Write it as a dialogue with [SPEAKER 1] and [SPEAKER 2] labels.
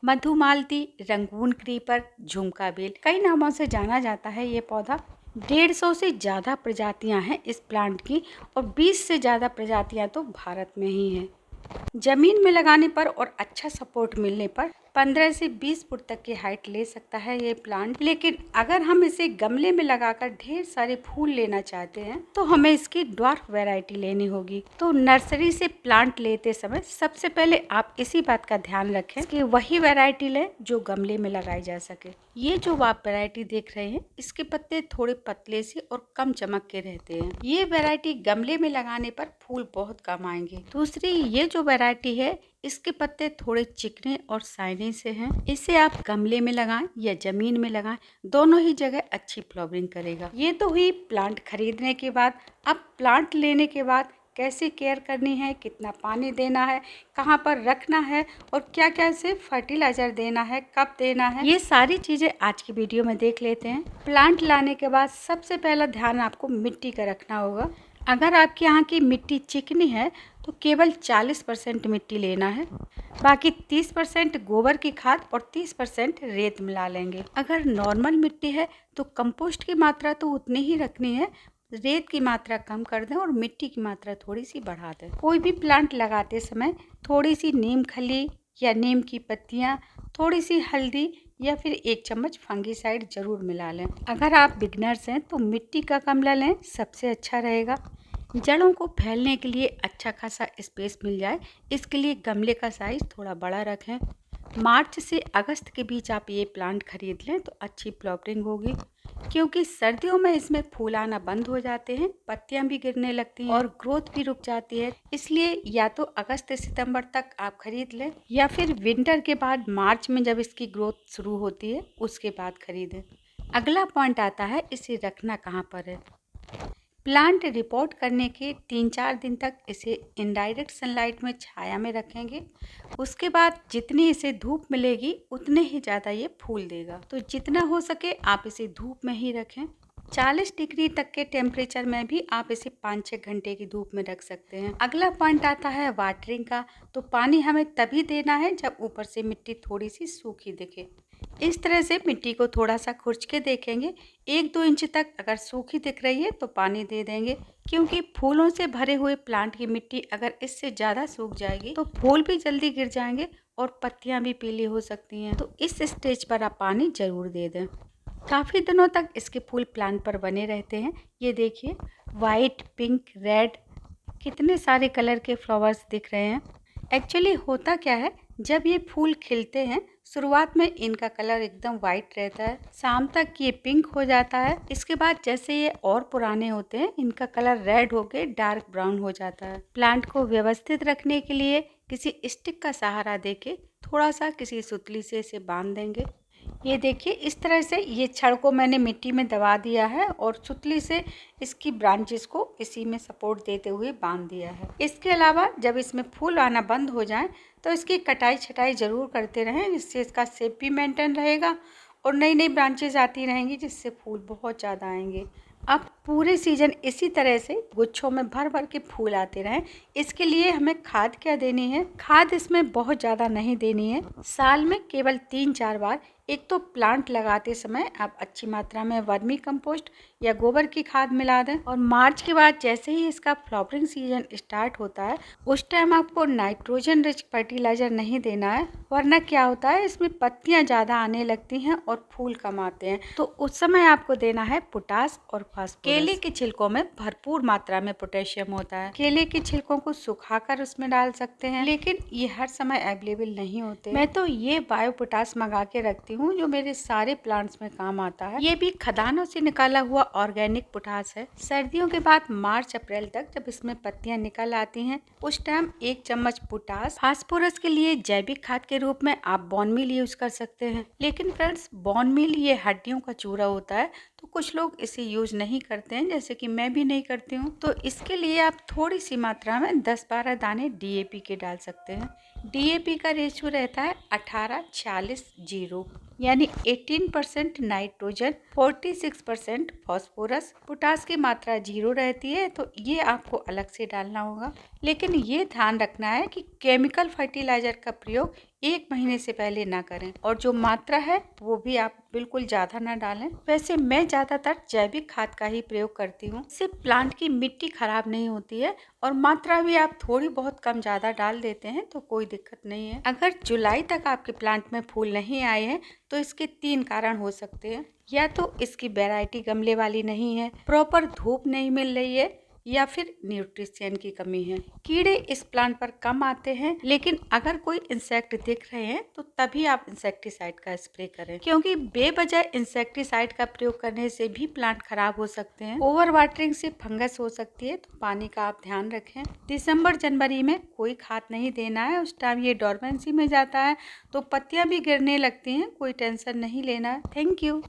[SPEAKER 1] Madhumalti, Rangoon creeper, झुमका bell, कई नामों से जाना जाता है ये पौधा। 150 से ज़्यादा प्रजातियां हैं इस प्लांट की और 20 से ज़्यादा प्रजातियां तो भारत में ही हैं। जमीन में लगाने पर और अच्छा सपोर्ट मिलने पर 15 से 20 फुट तक की हाइट ले सकता है ये प्लांट। लेकिन अगर हम इसे गमले में लगाकर ढेर सारे फूल लेना चाहते हैं तो हमें इसकी ड्वार्फ वैरायटी लेनी होगी। तो नर्सरी से प्लांट लेते समय सबसे पहले आप इसी बात का ध्यान रखें कि वही वैरायटी लें जो गमले में लगाई जा सके। ये जो आप वैरायटी देख रहे हैं इसके पत्ते थोड़े पतले से और कम चमक के रहते हैं। ये वैरायटी गमले में लगाने पर फूल बहुत कम आएंगे। दूसरी ये जो वैरायटी है इसके पत्ते थोड़े चिकने और शाइनी से हैं। इसे आप गमले में लगाएं या जमीन में लगाएं, दोनों ही जगह अच्छी फ्लावरिंग करेगा। ये तो हुई प्लांट खरीदने के बाद। अब प्लांट लेने के बाद कैसे केयर करनी है, कितना पानी देना है, कहाँ पर रखना है और क्या क्या से फर्टिलाइजर देना है, कब देना है, ये सारी चीज़ें आज की वीडियो में देख लेते हैं। प्लांट लाने के बाद सबसे पहला ध्यान आपको मिट्टी का रखना होगा। अगर आपके यहाँ की मिट्टी चिकनी है तो केवल 40% मिट्टी लेना है, बाकी 30% गोबर की खाद और 30% रेत मिला लेंगे। अगर नॉर्मल मिट्टी है तो कंपोस्ट की मात्रा तो उतनी ही रखनी है, रेत की मात्रा कम कर दें और मिट्टी की मात्रा थोड़ी सी बढ़ा दें। कोई भी प्लांट लगाते समय थोड़ी सी नीम खली या नीम की पत्तियाँ, थोड़ी सी हल्दी या फिर 1 चम्मच फंगीसाइड जरूर मिला लें। अगर आप बिगनर्स हैं तो मिट्टी का गमला लें, सबसे अच्छा रहेगा। जड़ों को फैलने के लिए अच्छा खासा स्पेस मिल जाए, इसके लिए गमले का साइज थोड़ा बड़ा रखें। मार्च से अगस्त के बीच आप ये प्लांट खरीद लें तो अच्छी फ्लावरिंग होगी, क्योंकि सर्दियों में इसमें फूल आना बंद हो जाते हैं, पत्तियां भी गिरने लगती हैं और ग्रोथ भी रुक जाती है। इसलिए या तो अगस्त सितंबर तक आप खरीद लें या फिर विंटर के बाद मार्च में जब इसकी ग्रोथ शुरू होती है उसके बाद खरीदें। अगला पॉइंट आता है इसे रखना कहाँ पर है। प्लांट रिपोर्ट करने के 3-4 दिन तक इसे इनडायरेक्ट सनलाइट में छाया में रखेंगे। उसके बाद जितनी इसे धूप मिलेगी उतने ही ज़्यादा ये फूल देगा, तो जितना हो सके आप इसे धूप में ही रखें। 40 डिग्री तक के टेम्परेचर में भी आप इसे 5-6 घंटे की धूप में रख सकते हैं। अगला पॉइंट आता है वाटरिंग का। तो पानी हमें तभी देना है जब ऊपर से मिट्टी थोड़ी सी सूखी दिखे। इस तरह से मिट्टी को थोड़ा सा खुरच के देखेंगे, 1-2 इंच तक अगर सूखी दिख रही है तो पानी दे देंगे, क्योंकि फूलों से भरे हुए प्लांट की मिट्टी अगर इससे ज़्यादा सूख जाएगी तो फूल भी जल्दी गिर जाएंगे और पत्तियां भी पीली हो सकती हैं। तो इस स्टेज पर आप पानी जरूर दे दें। काफ़ी दिनों तक इसके फूल प्लांट पर बने रहते हैं। ये देखिए, वाइट, पिंक, रेड, कितने सारे कलर के फ्लावर्स दिख रहे हैं। एक्चुअली होता क्या है, जब ये फूल खिलते हैं शुरुआत में इनका कलर एकदम वाइट रहता है, शाम तक ये पिंक हो जाता है। इसके बाद जैसे ये और पुराने होते हैं इनका कलर रेड होके डार्क ब्राउन हो जाता है। प्लांट को व्यवस्थित रखने के लिए किसी स्टिक का सहारा देके थोड़ा सा किसी सुतली से इसे बांध देंगे। ये देखिए, इस तरह से ये छड़ को मैंने मिट्टी में दबा दिया है और सुतली से इसकी ब्रांचेस को इसी में सपोर्ट देते हुए बांध दिया है। इसके अलावा जब इसमें फूल आना बंद हो जाए तो इसकी कटाई छटाई ज़रूर करते रहें, जिससे इसका शेप भी मेंटेन रहेगा और नई नई ब्रांचेस आती रहेंगी, जिससे फूल बहुत ज़्यादा आएंगे। अब पूरे सीजन इसी तरह से गुच्छों में भर भर के फूल आते रहें। इसके लिए हमें खाद क्या देनी है? खाद इसमें बहुत ज़्यादा नहीं देनी है, साल में केवल 3-4 बार। एक तो प्लांट लगाते समय आप अच्छी मात्रा में वर्मी कंपोस्ट या गोबर की खाद मिला दें, और मार्च के बाद जैसे ही इसका फ्लावरिंग सीजन स्टार्ट होता है उस टाइम आपको नाइट्रोजन रिच फर्टिलाइजर नहीं देना है, वरना क्या होता है इसमें पत्तियां ज़्यादा आने लगती हैं और फूल कम आते हैं। तो उस समय आपको देना है पोटास और फास्फोरस। केले के छिलकों में भरपूर मात्रा में पोटेशियम होता है। केले के छिलकों को सुखाकर उसमें डाल सकते हैं, लेकिन ये हर समय अवेलेबल नहीं होते। मैं तो ये बायो पोटास मंगा के रखती हूँ जो मेरे सारे प्लांट्स में काम आता है। ये भी खदानों से निकाला हुआ ऑर्गेनिक पोटास है। सर्दियों के बाद मार्च अप्रैल तक जब इसमें पत्तियां निकल आती हैं उस टाइम 1 चम्मच पोटास। फास्फोरस के लिए जैविक खाद के रूप में आप बोन मील यूज कर सकते हैं, लेकिन फ्रेंड्स बोन मील ये हड्डियों का चूरा होता है तो कुछ लोग इसे यूज नहीं करते हैं, जैसे कि मैं भी नहीं करती हूँ। तो इसके लिए आप थोड़ी सी मात्रा में 10-12 दाने डीएपी के डाल सकते हैं। डीएपी का रेशियो रहता है 18-40-0। यानी 18% नाइट्रोजन, 46% फास्फोरस। पोटास की मात्रा 0 रहती है, तो ये आपको अलग से डालना होगा। लेकिन ये ध्यान रखना है कि केमिकल फर्टिलाइजर का प्रयोग 1 महीने से पहले ना करें, और जो मात्रा है वो भी आप बिल्कुल ज़्यादा ना डालें। वैसे मैं ज़्यादातर जैविक खाद का ही प्रयोग करती हूँ। इससे प्लांट की मिट्टी खराब नहीं होती है, और मात्रा भी आप थोड़ी बहुत कम ज़्यादा डाल देते हैं तो कोई दिक्कत नहीं है। अगर जुलाई तक आपके प्लांट में फूल नहीं आए हैं तो इसके 3 कारण हो सकते हैं। या तो इसकी वैरायटी गमले वाली नहीं है, प्रॉपर धूप नहीं मिल रही है, या फिर न्यूट्रिशन की कमी है। कीड़े इस प्लांट पर कम आते हैं, लेकिन अगर कोई इंसेक्ट दिख रहे हैं तो तभी आप इंसेक्टिसाइड का स्प्रे करें, क्योंकि बेवजह इंसेक्टिसाइड का प्रयोग करने से भी प्लांट खराब हो सकते हैं। ओवर वाटरिंग से फंगस हो सकती है, तो पानी का आप ध्यान रखें। दिसंबर जनवरी में कोई खाद नहीं देना है, उस टाइम ये डोरमेंसी में जाता है तो पत्तियां भी गिरने लगती हैं। कोई टेंशन नहीं लेना है। Thank you.